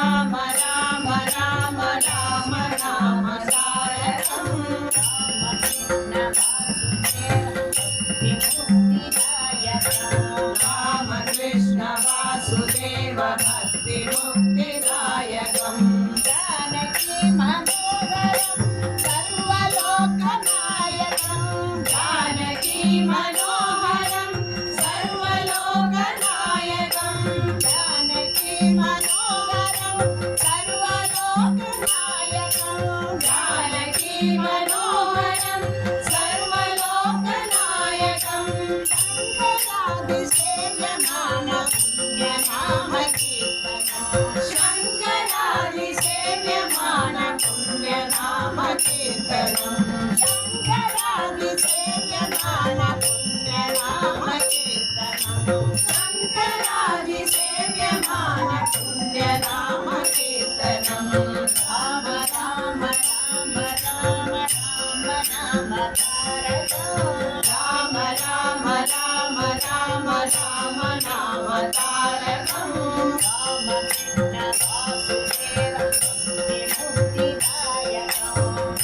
राम राम राम राम राम तारकं राम कृष्ण वासुदेव भक्तिमुक्तिदायकं जानकी मनोहरं सर्वलोकनायकं जानकी मनोहरं सर्वलोकनायकं जानकी मनोहरं सर्वलोकनायकं जानकी मनोहरं सर्वलोकनायकं शङ्करादिसेव्यमान पुण्यनाम कीर्तनं शङ्करादिसेव्यमान पुण्यनाम कीर्तनं शङ्करादिसेव्यमान पुण्यनाम कीर्तनं राम राम राम राम राम राम तारकं राम राम राम राम राम नाम तारकं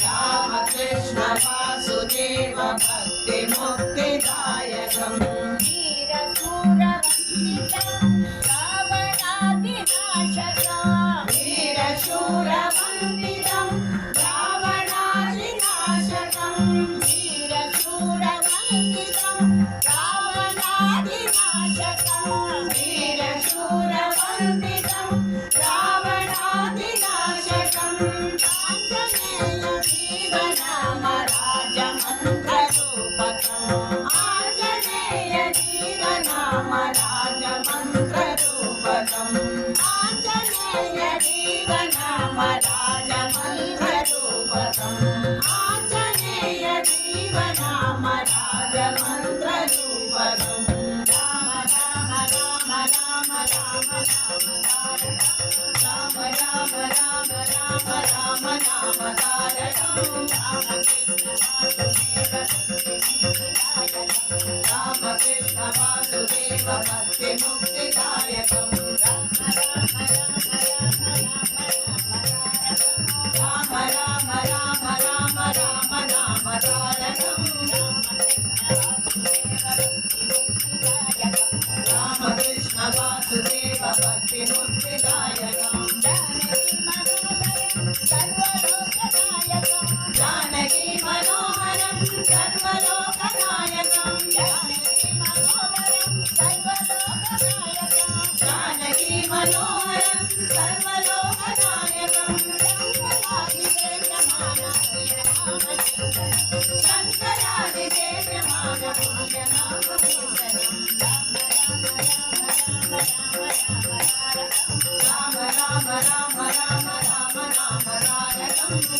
राम कृष्ण वासुदेव भक्तिमुक्तिदायकं वीरशूरवन्दितं रावणादिनाशकं वीरशूरवन्दितं रावणादिनाशकं वीरशूरवन्दितं रावणादिनाशकं वीरशूरवन्दितं रावणादिनाशकं आञ्जनेय जीवनाम राजमन्त्ररूपकम् आञ्जनेय जीवनाम राजमन्त्ररूपकम् आञ्जनेय जीवनाम राजमन्त्ररूपकम् आञ्जनेय जीवनाम राजमन्त्ररूपकम् राम राम राम राम राम राम राम राम राम राम तारकं राम कृष्ण वासुदेव भक्तिमुक्तिदायकं राम राम राम राम राम राम तारकं राम कृष्ण वासुदेव भक्तिमुक्तिदायकं जानकी मनोहरं सर्वलोकनायकं जानकी मनोहरं सर्वलोकनायकं जानकी मनोहरं सर्वलोकनायकं शङ्करादिसेव्यमान पुण्यनाम कीर्तनं राम राम राम राम राम राम तारकं